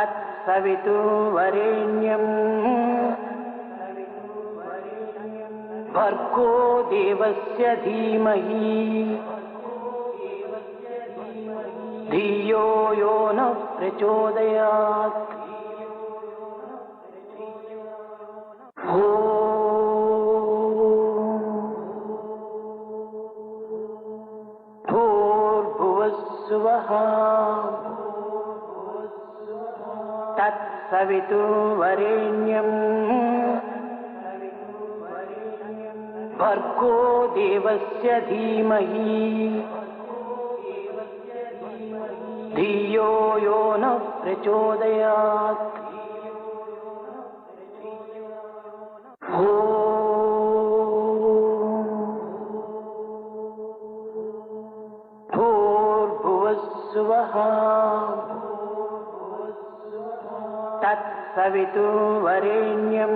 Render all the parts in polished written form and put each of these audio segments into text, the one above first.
तत्सवितुर्वरेण्यं भर्गो देवस्य धीमहि धियो यो नः प्रचोदयात्। भूर्भुवस्सुवः तत्सवितुर्वरेण्यं भर्गो देवस्य धीमहि धियो यो नः प्रचोदयात्। भूर्भुवस्सुवः तत्सवितुर्वरेण्यं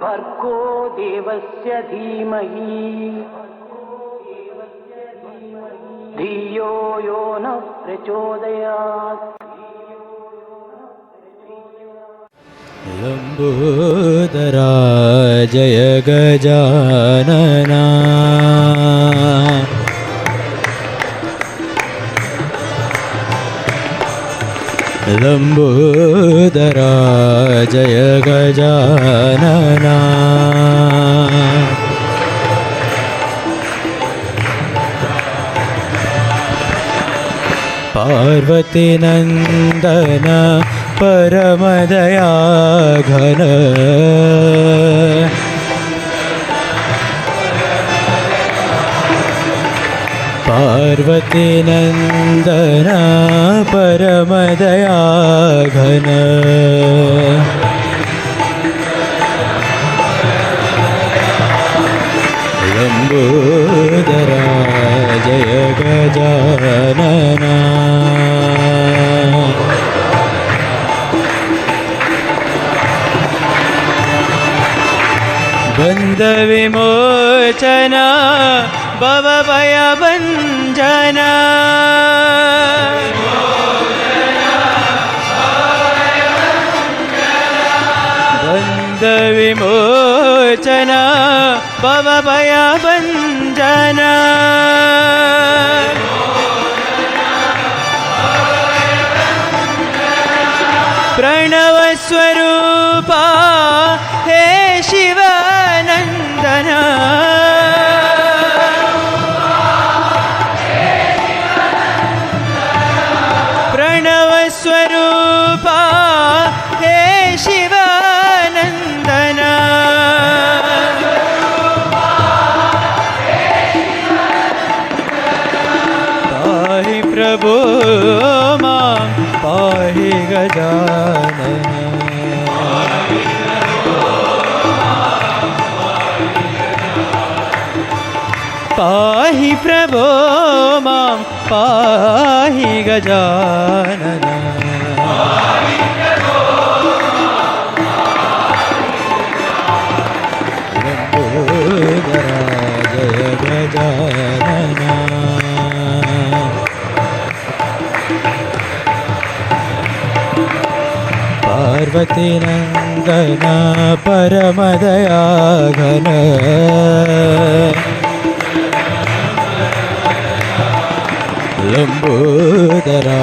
भर्गो देवस्य धीमहि धियो यो नः प्रचोदयात्। लंबोदरा जय गजानना लंबोदरा जय गजानना पार्वती नंदन परमदया घन पार्वती नंदन परमदया घन लंबोदरा जय गजानना बंध विमोचना भवभयभञ्जना बंध विमोचना भवभयभञ्जना प्रणव स्वरूपा हे शिवानंदना प्रणव स्वरूपा हे शिवानंदना पाहि प्रभो मां पाहि गजानना पाहि प्रभो मां पाहि गजानना लंबोदरा जय गजानना पार्वती नंदन परमदया घन लंबोदरा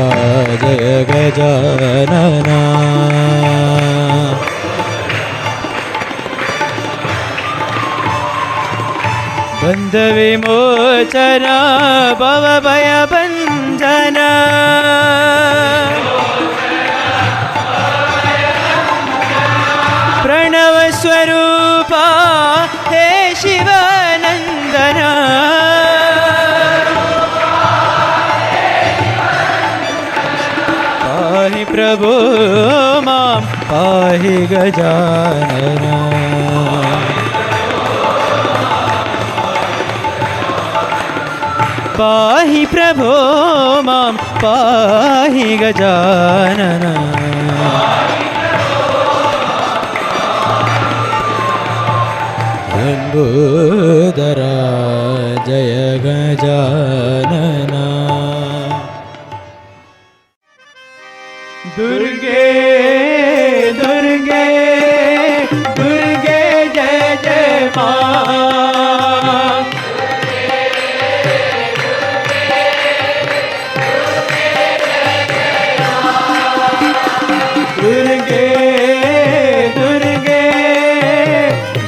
जय गजानना बंध विमोचना भवभयभञ्जना प्रणव स्वरूपा हे शिवानंदना पाहि प्रभो मां पाहि गजानना पाहि प्रभो मां पाहि गजानना लंबोदरा जय गजानना दुर्गे दुर्गे दुर्गे जय जय माँ। दुर्गे दुर्गे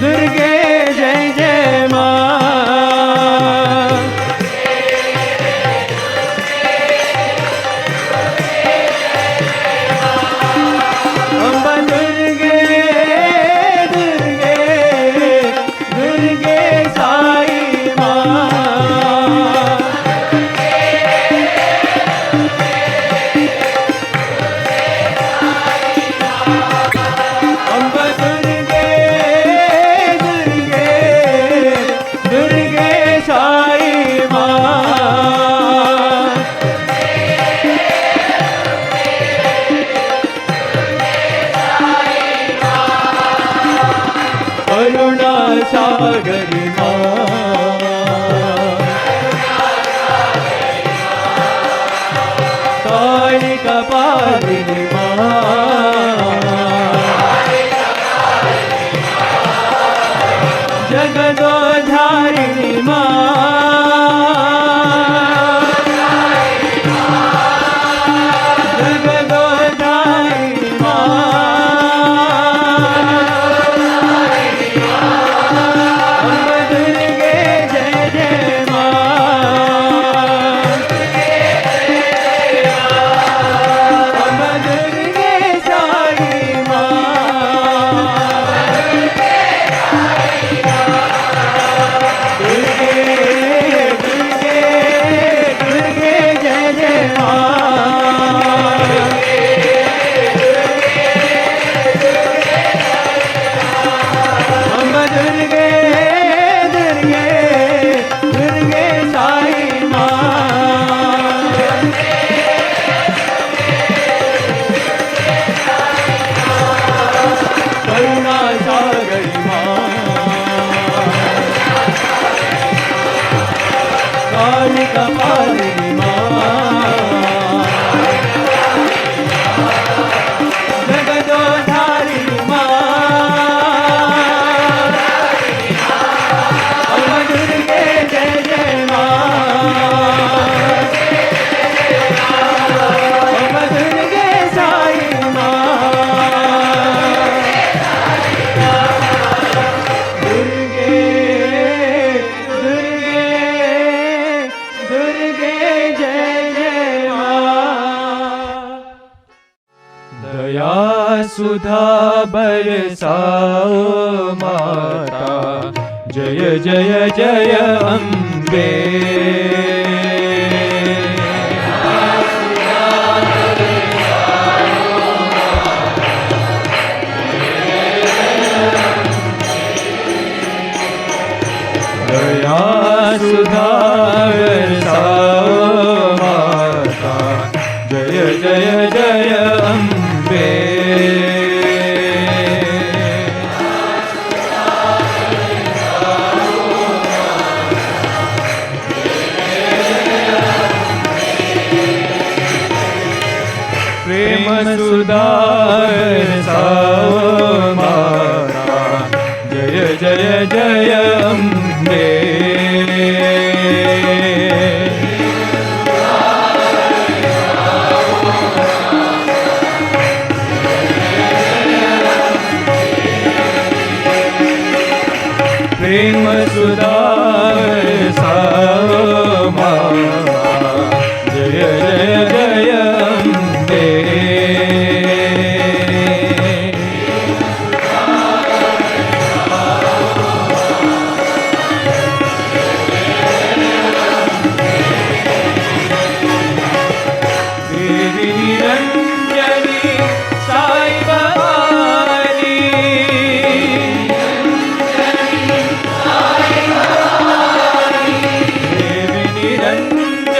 दुर्गे जय जय माँ। अम्बा दुर्गे दुर्गे दुर्गे साई माँ। अम्बा दुर्गे दुर्गे दुर्गे साई माँ। करुणा सागर माँ। कालिका पालिनी माँ। जगदोधारिणी माँ। जगदोधारिणी माँ। अम्बा दुर्गे जय जय माँ। अम्बा दुर्गे साई माँ। दुर्गे दुर्गे दुर्गे जय जय माँ। अम्बा दुर्गे दुर्गे दुर्गे साई माँ। करुणा सागर माँ। कालिका पालिनी माँ। जगदोधारिणी माँ। अम्बा दुर्गे जय जय माँ। अम्बा दुर्गे साई माँ। दुर्गे दुर्गे दुर्गे जय जय माँ। दया सुधा बरसाओ माता। जय जय जय अम्बे। दया सुधा बरसाओ माता। जय जय जय अम्बे। प्रेम सुधा बरसाओ माता। जय जय जय अम्बे। प्रेम सुधा बरसाओ माता। जय जय जय अम्बे। देवी निरंजनी साई भवानी। देवी निरंजनी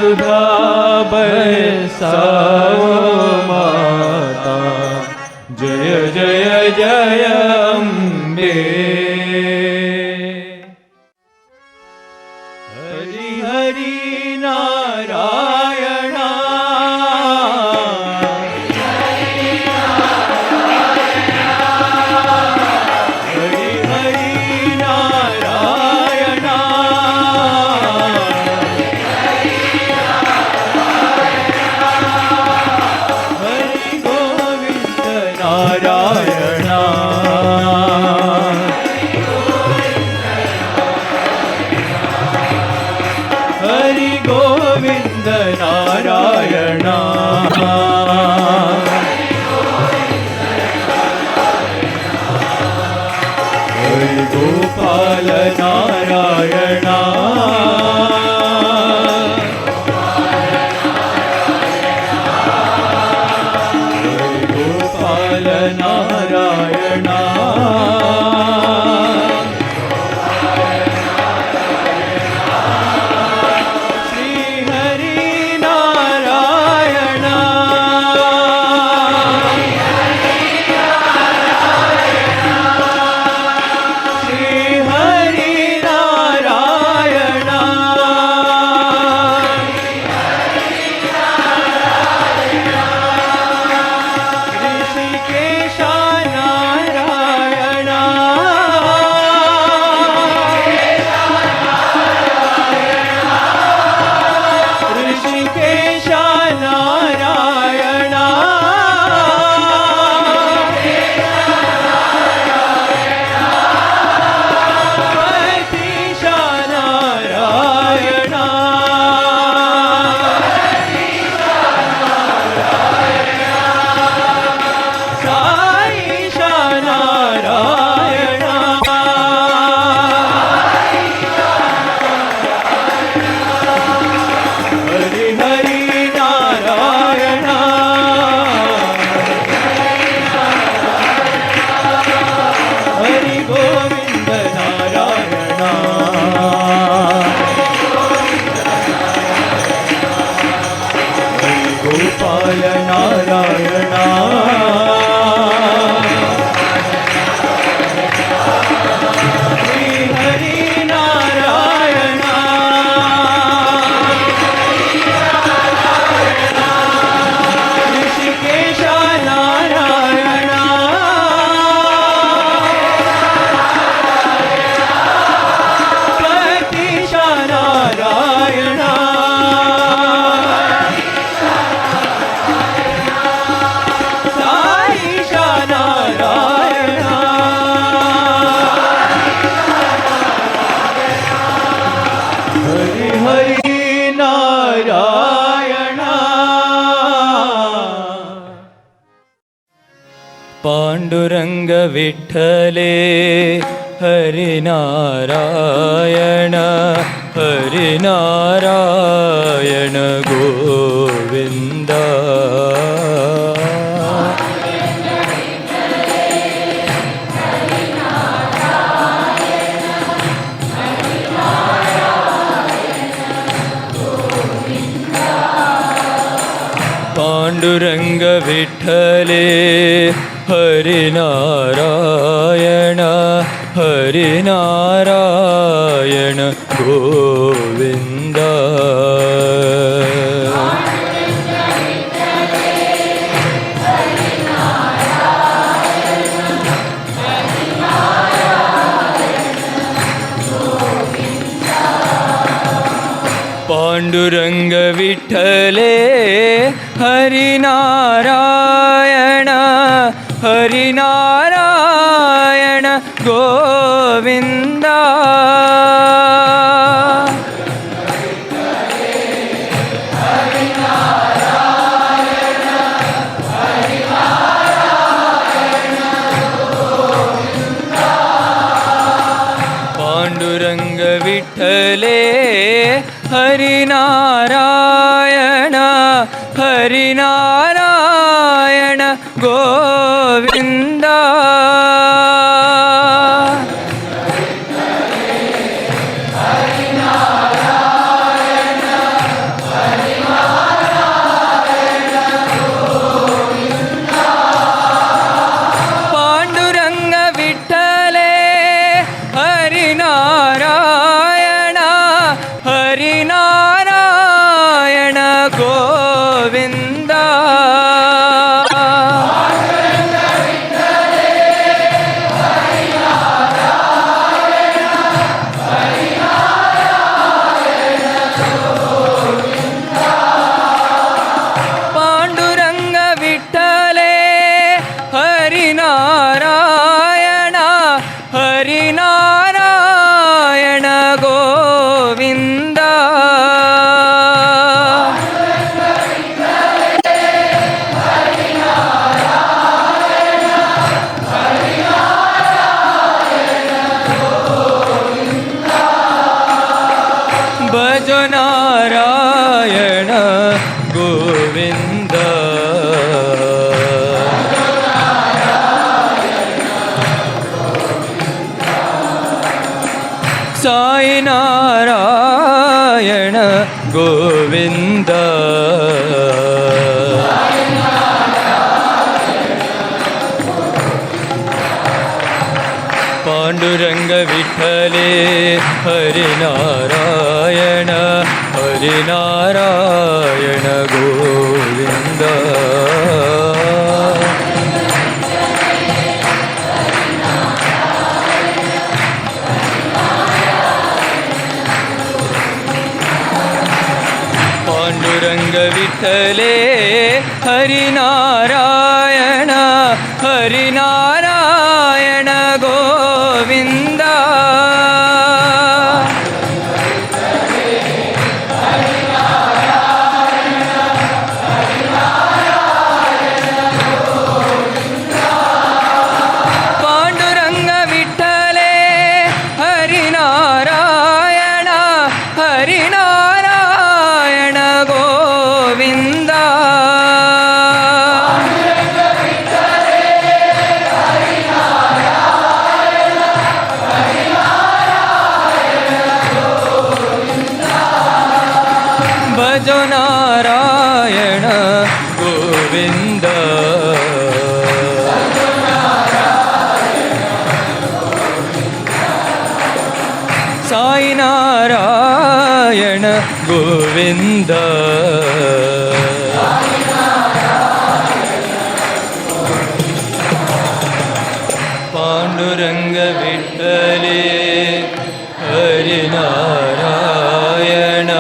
सुधा बरसाओ माता, जय जय जय अम्बे। हरि हरि नारायण, हरि हरि नारायण, हरि गोविंद नारायण, हरि गोविंद नारायण, हरि गोपाल नारायण, हरि गोपाल नारायण, श्री हरि नारायण, श्री हरि नारायण, ऋषिकेश नारायण, ऋषिकेश नारायण, पतिश नारायण, साईश नारायण, हरि हरि नारायण, हरि गोविंद नारायण, हरि गोपाल नारायण, श्री हरि नारायण, ऋषिकेश नारायण, पतिश नारायण, साईश नारायण, हरि हरि नारायण। पांडुरंग विठ्ठले हरि नारायण, हरि नारायण गोविंद, पांडुरंग विठ्ठले हरि नारायण, हरि नारायण गोविंद, पांडुरंग विठ्ठले हरि नारायण, हरि नारायण गोविंद, पांडुरंग विठ्ठले हरि नारायण, हरि नारायण गोविंद, भजो नारायण गोविंद साई नारायण गोविंद पांडुरंग विठ्ठले हरि नारायण गोविंद पांडुरंग विठ्ठले हरि नारायण गोविंद पांडुरंग विठ्ठले हरि नारायण गोविंद भजो नारायण गोविंद साई नारायण गोविंद पांडुरंग विठ्ठले हरि नारायण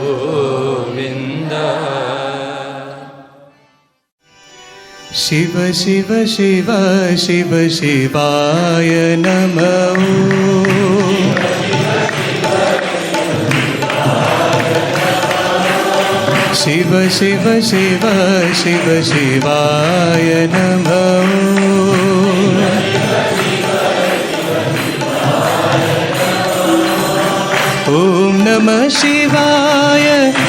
गोविंद शिव शिव शिव शिव शिवाय नमः शिव शिव शिव शिव शिवाय नमः ॐ नमः शिवाय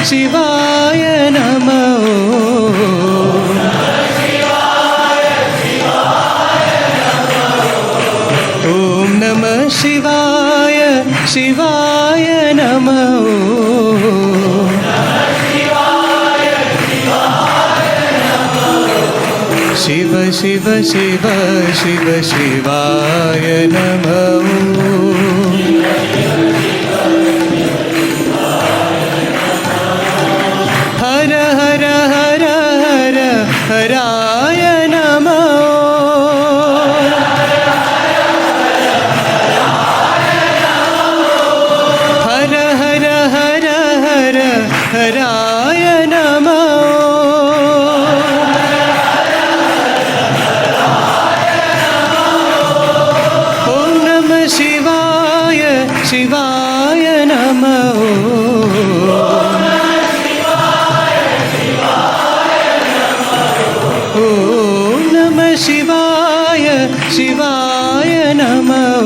शिवाय नमः ॐ नमः शिवाय शिवाय नमः शिव शिव शिव शिव शिवाय नमः हर हर हर हर हराय नमः हर हर हर हर हराय नमः ॐ नमः शिवाय शिवाय नमः ॐ नमः शिवाय शिवाय नमः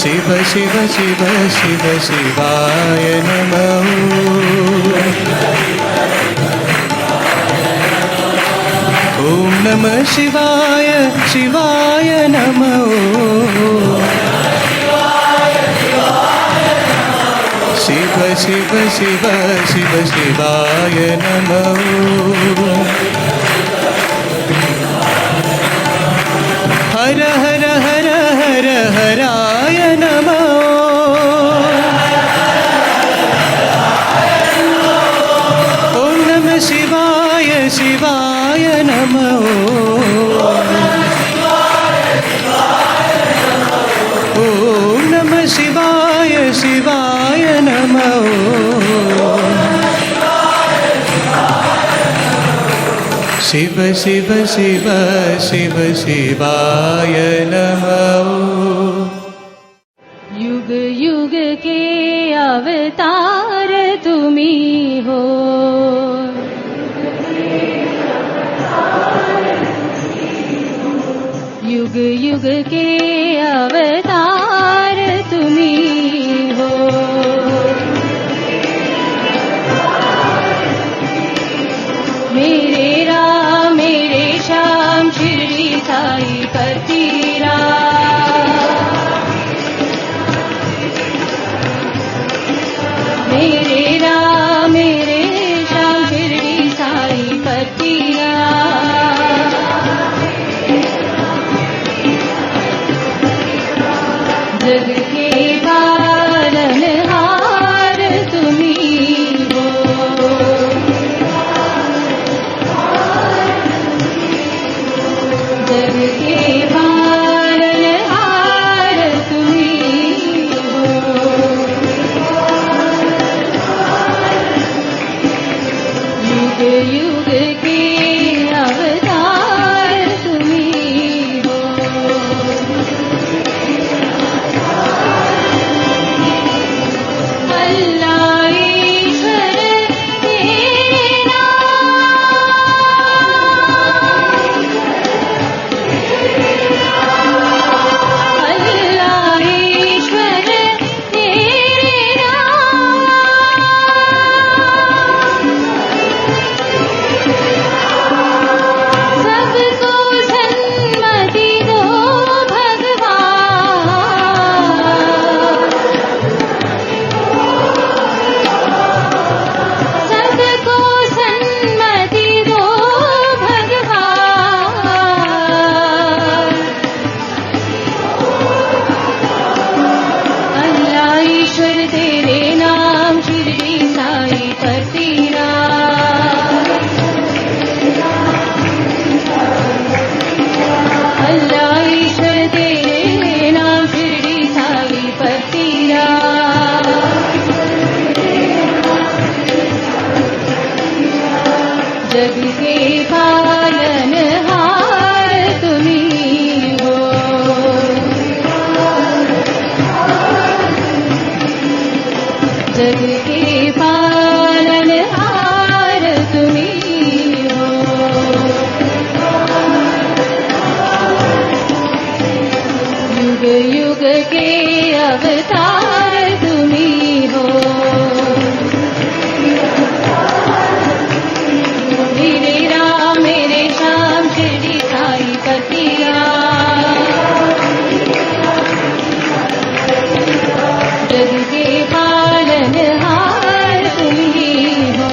शिव शिव शिव शिव शिवाय नमः ॐ नमः शिवाय शिवाय नमः शिव शिव शिव शिव शिवाय नमः हर हर हर हर हराय नमः ॐ नमः शिवाय शिवाय नमः ॐ नमः शिवाय शिवाय नमः शिव शिव शिव शिव शिवाय नमः युग युग के अवतार तुम्ही हो युग युग के अवतार तुम्ही हो। मेरे राम मेरे श्याम शिरडी साई पतिरा। मेरे राम मेरे श्याम शिरडी साई पतिरा। जग के पालनहार तुम्ही हो। जग के पालनहार तुम्ही हो। युग युग के अवतार तुम्ही हो। अल्लाह ईश्वर तेरे अल्लाह ईश्वर तेरे सबको सन्मति दो भगवान। सबको सन्मति दो भगवान। अल्लाह ईश्वर तेरे नाम शिरडी साई पतिरा। अल्लाह ईश्वर तेरे नाम शिरडी साई पतिरा। जग के पालनहार तुम्ही हो। जग के पालनहार तुम्ही हो। युग युग के अवतार तुम्ही हो। मेरे राम मेरे श्याम शिरडी साई पतिरा। जग के पालनहार तुम्ही हो।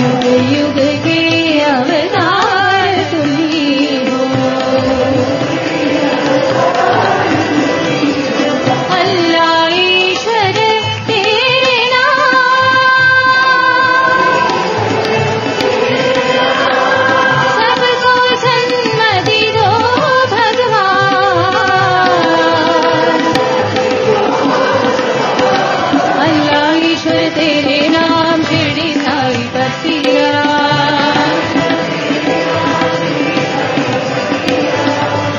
युग युग के अवतार तुम्ही हो। अल्लाह ईश्वर तेरे सबको सन्मति दो भगवान। अल्लाह ईश्वर तेरे नाम शिरडी साई पतिरा।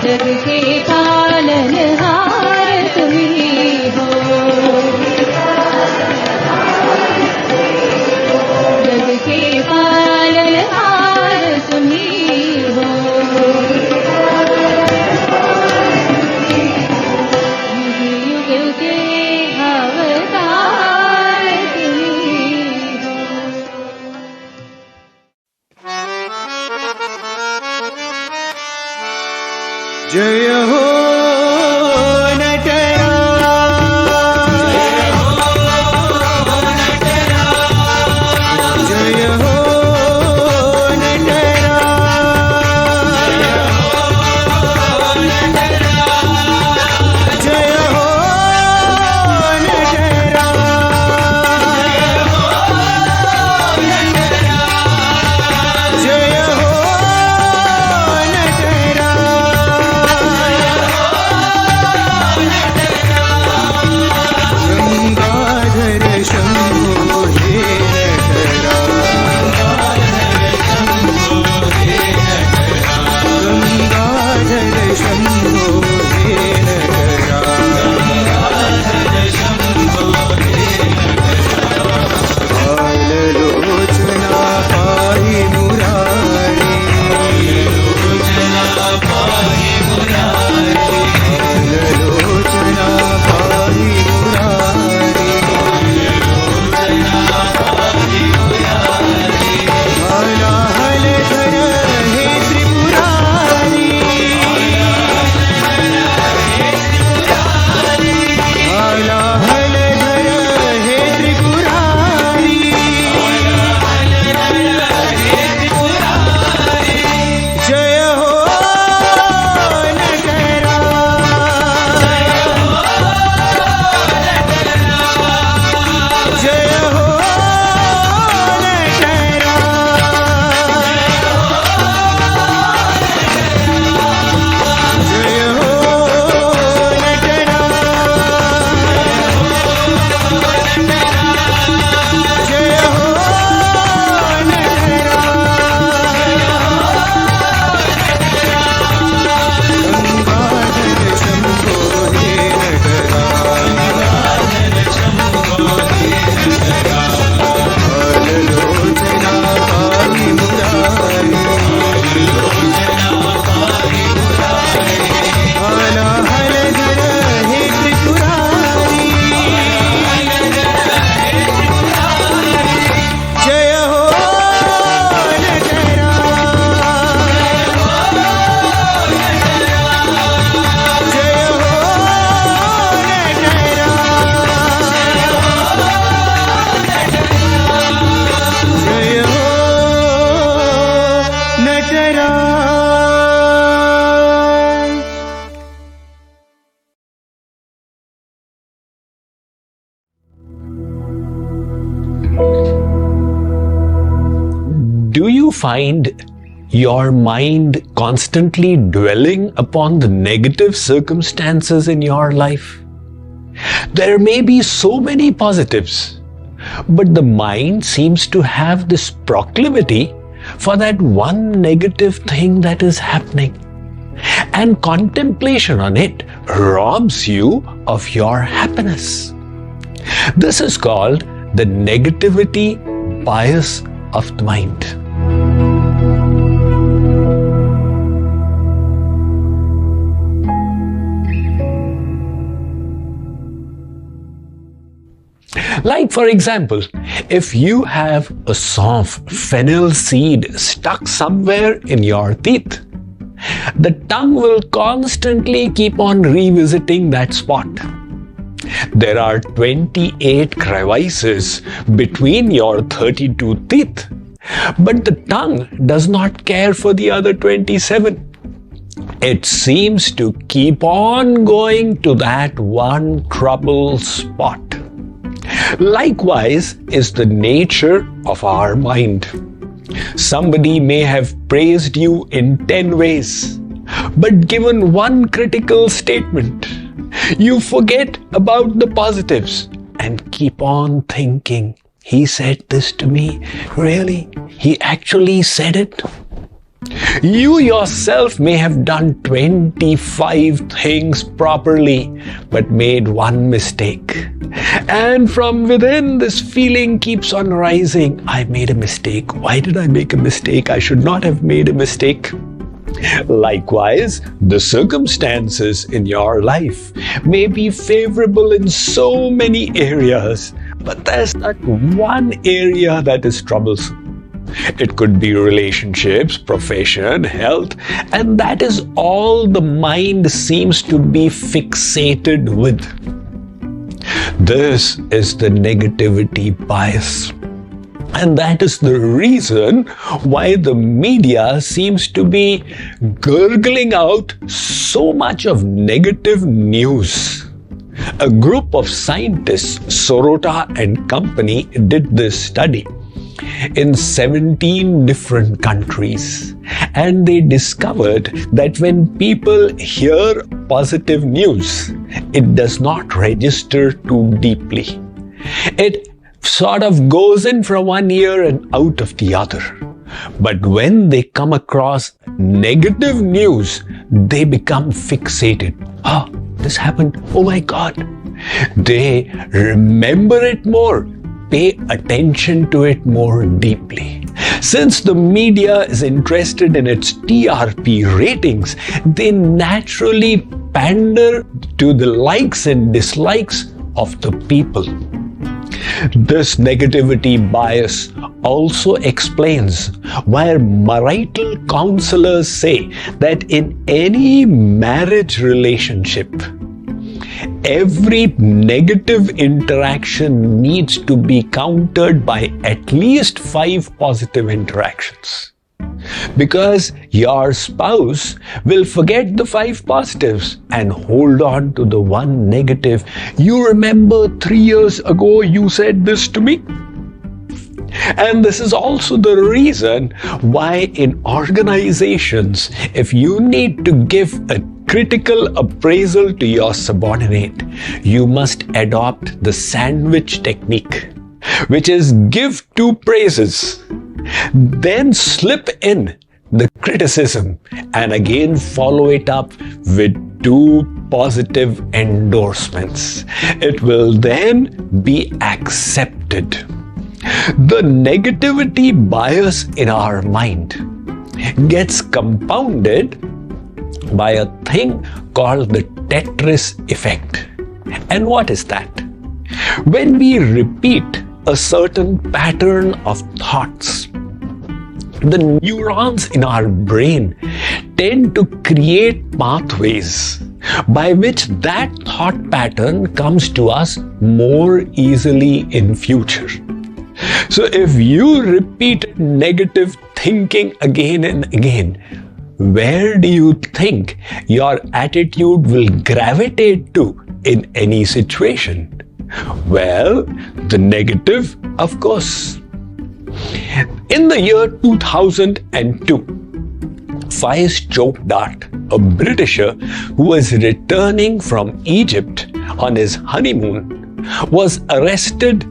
जग के पालनहार तुम्ही हो। जग के पालनहार तुम्ही हो। युग युग के अवतार तुम्ही हो। जय हो जय हो जय हो जय हो Do you find your mind constantly dwelling upon the negative circumstances in your life? There may be so many positives, but the mind seems to have this proclivity for that one negative thing that is happening. And contemplation on it robs you of your happiness. This is called the negativity bias of the mind. Like, for example, if you have a soft fennel seed stuck somewhere in your teeth, the tongue will constantly keep on revisiting that spot. There are 28 crevices between your 32 teeth, but the tongue does not care for the other 27. It seems to keep on going to that one trouble spot. Likewise is the nature of our mind. Somebody may have praised you in 10 ways, but given one critical statement, you forget about the positives and keep on thinking, he said this to me. Really? He actually said it? You yourself may have done 25 things properly, but made one mistake. And from within, this feeling keeps on rising. I made a mistake. Why did I make a mistake? I should not have made a mistake. Likewise, the circumstances in your life may be favorable in so many areas, but there's that one area that is troublesome. It could be relationships, profession, health, and that is all the mind seems to be fixated with. This is the negativity bias. And that is the reason why the media seems to be gurgling out so much of negative news. A group of scientists, Sorota and company, did this study in 17 different countries, and they discovered that when people hear positive news, it does not register too deeply. It sort of goes in from one ear and out of the other. But when they come across negative news, they become fixated. Oh, this happened. Oh my God. They remember it more, pay attention to it more deeply. Since the media is interested in its TRP ratings, they naturally pander to the likes and dislikes of the people. This negativity bias also explains why marital counselors say that in any marriage relationship, every negative interaction needs to be countered by at least 5 positive interactions. Because your spouse will forget the 5 positives and hold on to the one negative. You remember 3 years ago you said this to me? And this is also the reason why in organizations, if you need to give a critical appraisal to your subordinate, you must adopt the sandwich technique, which is give 2 praises, then slip in the criticism and again follow it up with 2 positive endorsements. It will then be accepted. The negativity bias in our mind gets compounded by a thing called the Tetris effect. And what is that? When we repeat a certain pattern of thoughts, the neurons in our brain tend to create pathways by which that thought pattern comes to us more easily in future. So if you repeat negative thinking again and again, where do you think your attitude will gravitate to in any situation? Well, the negative, of course. In the year 2002, Faiz Chopdat, a Britisher who was returning from Egypt on his honeymoon, was arrested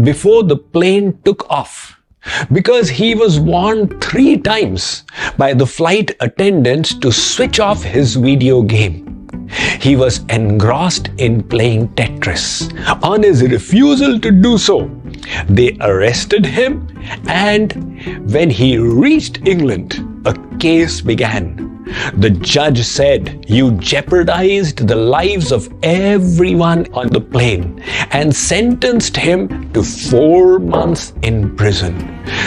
before the plane took off because he was warned 3 times by the flight attendants to switch off his video game. He was engrossed in playing Tetris. On his refusal to do so, they arrested him, and when he reached England, a case began. The judge said, "You jeopardized the lives of everyone on the plane," and sentenced him to 4 months in prison.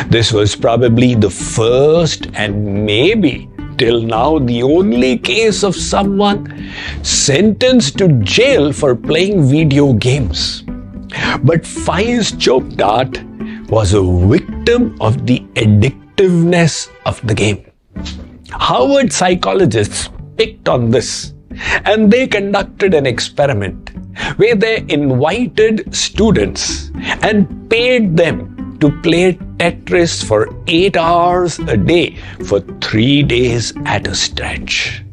This was probably the first and maybe till now the only case of someone sentenced to jail for playing video games. But Faiz Chopdat was a victim of the addictiveness of the game. Harvard psychologists picked on this, and they conducted an experiment where they invited students and paid them to play Tetris for 8 hours a day for 3 days at a stretch.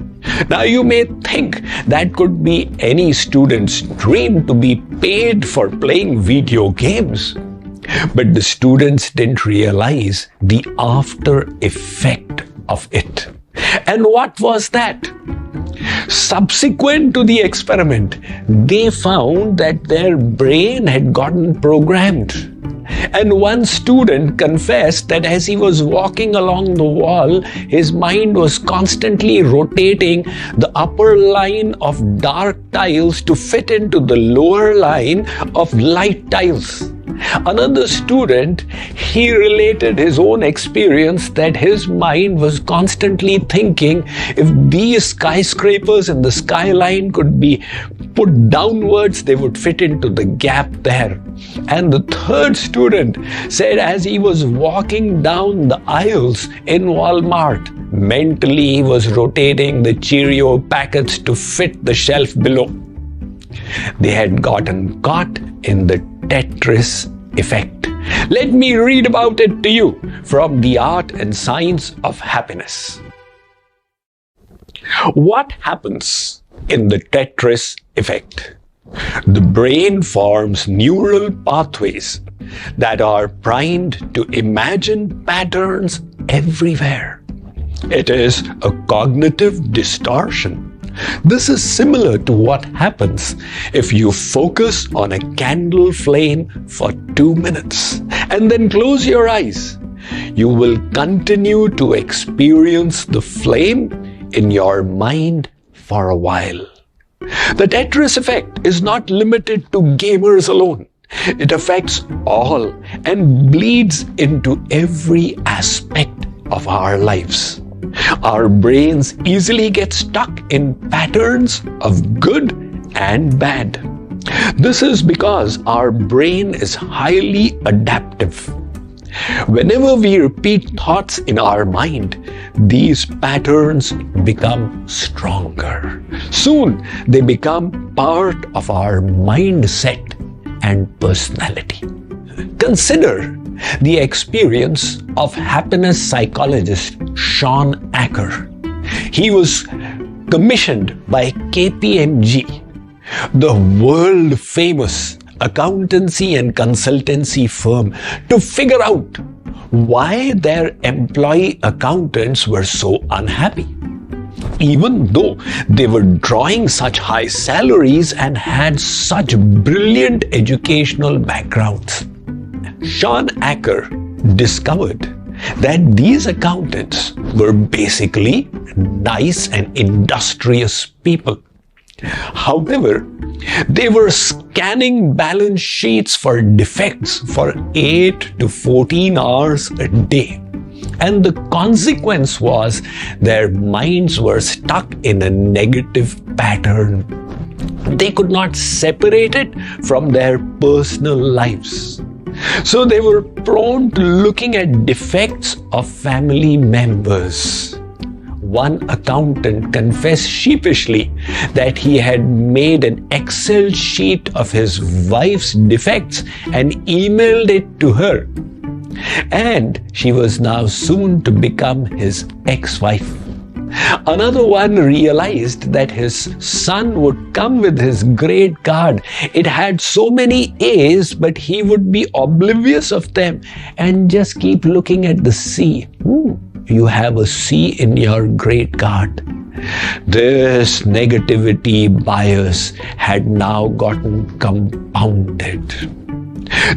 Now you may think that could be any student's dream, to be paid for playing video games. But the students didn't realize the after effect of it. And what was that? Subsequent to the experiment, they found that their brain had gotten programmed. And one student confessed that as he was walking along the wall, his mind was constantly rotating the upper line of dark tiles to fit into the lower line of light tiles. Another student, he related his own experience that his mind was constantly thinking if these skyscrapers in the skyline could be put downwards, they would fit into the gap there. And the third student said as he was walking down the aisles in Walmart, mentally he was rotating the Cheerio packets to fit the shelf below. They had gotten caught in the Tetris effect. Let me read about it to you from The Art and Science of Happiness. What happens in the Tetris effect? The brain forms neural pathways that are primed to imagine patterns everywhere. It is a cognitive distortion. This is similar to what happens if you focus on a candle flame for 2 minutes and then close your eyes. You will continue to experience the flame in your mind for a while. The Tetris effect is not limited to gamers alone. It affects all and bleeds into every aspect of our lives. Our brains easily get stuck in patterns of good and bad. This is because our brain is highly adaptive. Whenever we repeat thoughts in our mind, these patterns become stronger. Soon they become part of our mindset and personality. Consider the experience of happiness psychologist Sean Acker. He was commissioned by KPMG, the world-famous accountancy and consultancy firm, to figure out why their employee accountants were so unhappy, even though they were drawing such high salaries and had such brilliant educational backgrounds. Sean Acker discovered that these accountants were basically nice and industrious people. However, they were scanning balance sheets for defects for 8 to 14 hours a day. And the consequence was their minds were stuck in a negative pattern. They could not separate it from their personal lives. So they were prone to looking at defects of family members. One accountant confessed sheepishly that he had made an Excel sheet of his wife's defects and emailed it to her. and she was now soon to become his ex-wife. Another one realized that his son would come with his great card. It had so many A's, but he would be oblivious of them and just keep looking at the C. You have a C in your great card. This negativity bias had now gotten compounded.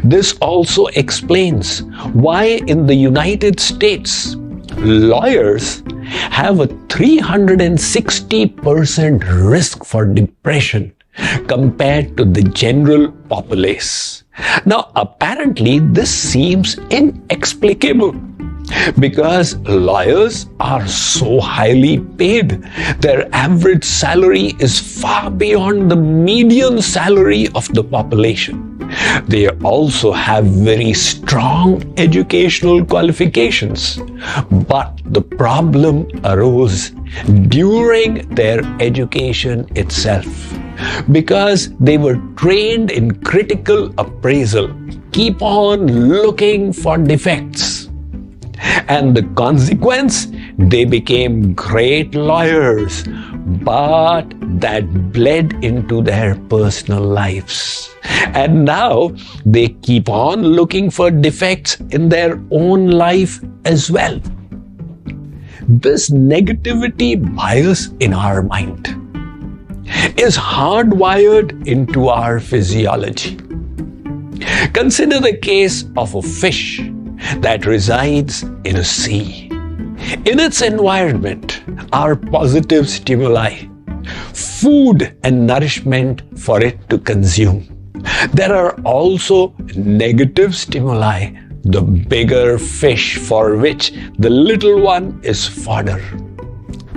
This also explains why in the United States, lawyers have a 360% risk for depression compared to the general populace. Now, apparently, this seems inexplicable because lawyers are so highly paid. Their average salary is far beyond the median salary of the population. They also have very strong educational qualifications. But the problem arose during their education itself because they were trained in critical appraisal, keep on looking for defects. And the consequence, they became great lawyers, but that bled into their personal lives. And now they keep on looking for defects in their own life as well. This negativity bias in our mind is hardwired into our physiology. Consider the case of a fish that resides in a sea. In its environment are positive stimuli, food and nourishment for it to consume. There are also negative stimuli, the bigger fish for which the little one is fodder.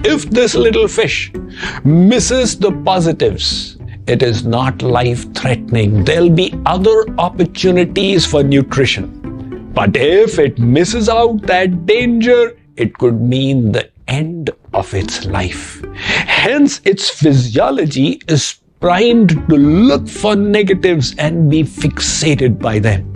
If this little fish misses the positives, it is not life-threatening. There'll be other opportunities for nutrition. But if it misses out that danger, it could mean the end of its life. Hence, its physiology is primed to look for negatives and be fixated by them.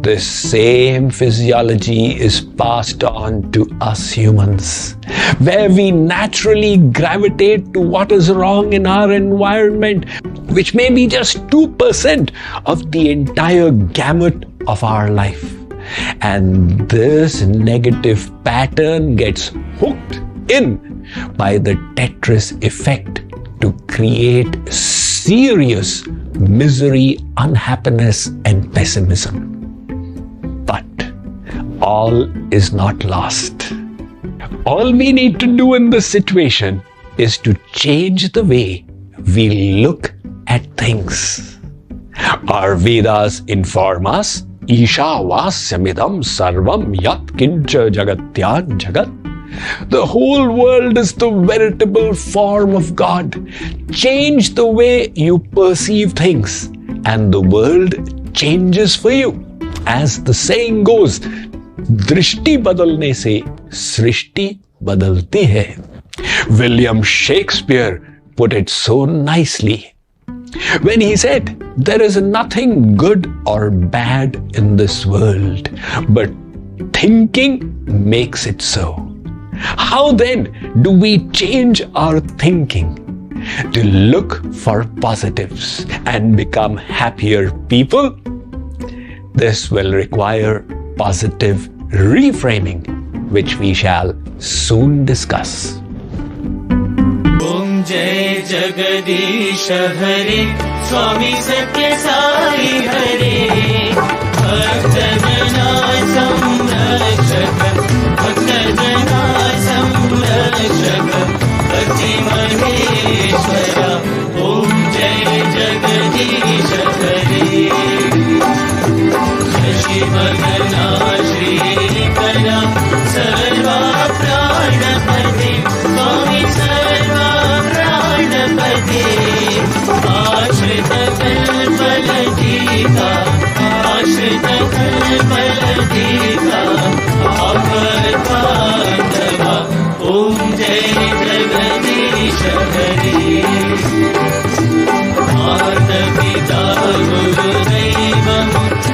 This same physiology is passed on to us humans, where we naturally gravitate to what is wrong in our environment, which may be just 2% of the entire gamut of our life. And this negative pattern gets hooked in by the Tetris effect to create serious misery, unhappiness, and pessimism. But all is not lost. All we need to do in this situation is to change the way we look at things. Our Vedas inform us, Ishavasyamidam sarvam yat kincha jagatyan jagat. The whole world is the veritable form of God. Change the way you perceive things, and the world changes for you. As the saying goes, दृष्टि बदलने से सृष्टि बदलती है. William Shakespeare put it so nicely when he said, there is nothing good or bad in this world, but thinking makes it so. How then do we change our thinking to look for positives and become happier people? This will require positive reframing, which we shall soon discuss. Om Jai Jagadish Hare Swami Sathya Sai Hare Bhaktadana Samrakshak Bhaktadana Samrakshak Bhakti Maheshwara Om Jai Jagadish Hare Shivagana Shrikara Sarva Pranapati Swami Sarva Pranapati Ashrita Kalpaladika Ashrita Kalpaladika Aparpandava Om Jai Jagadish Hare Mata Pita Guru Devam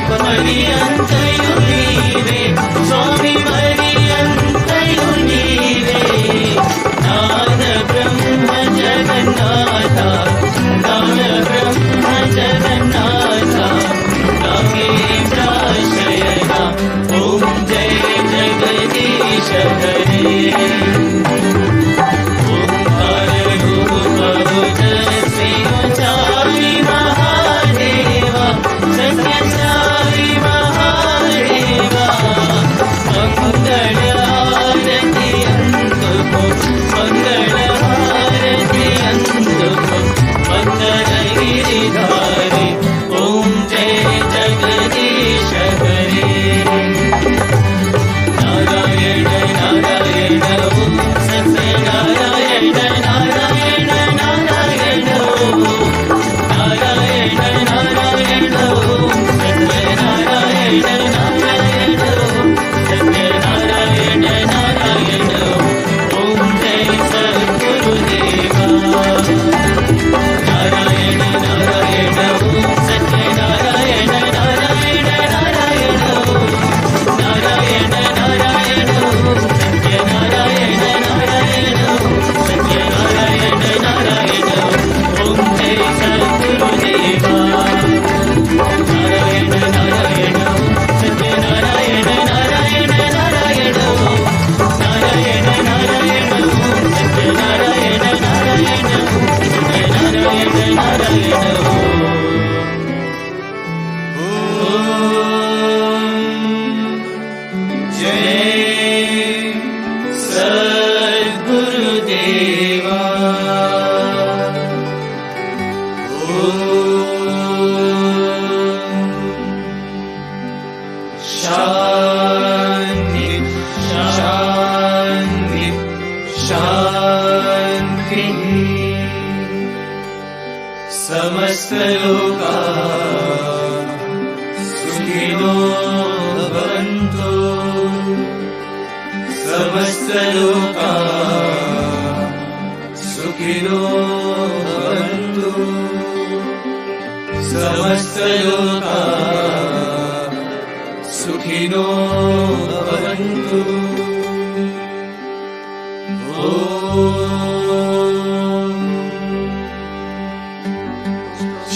Pariyantayuri जय सद्गुरुदेवा। शांति शांति शांति। समस्त लोका सुखिनो भवन्तु। समस्त लोका सुखिनो भवन्तु। समस्त लोका सुखिनो भवन्तु।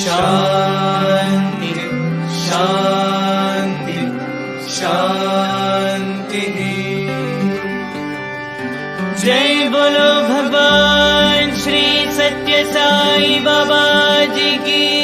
शांति शांति शांति। जय बोलो भगवान श्री सत्य साई बाबा जी की।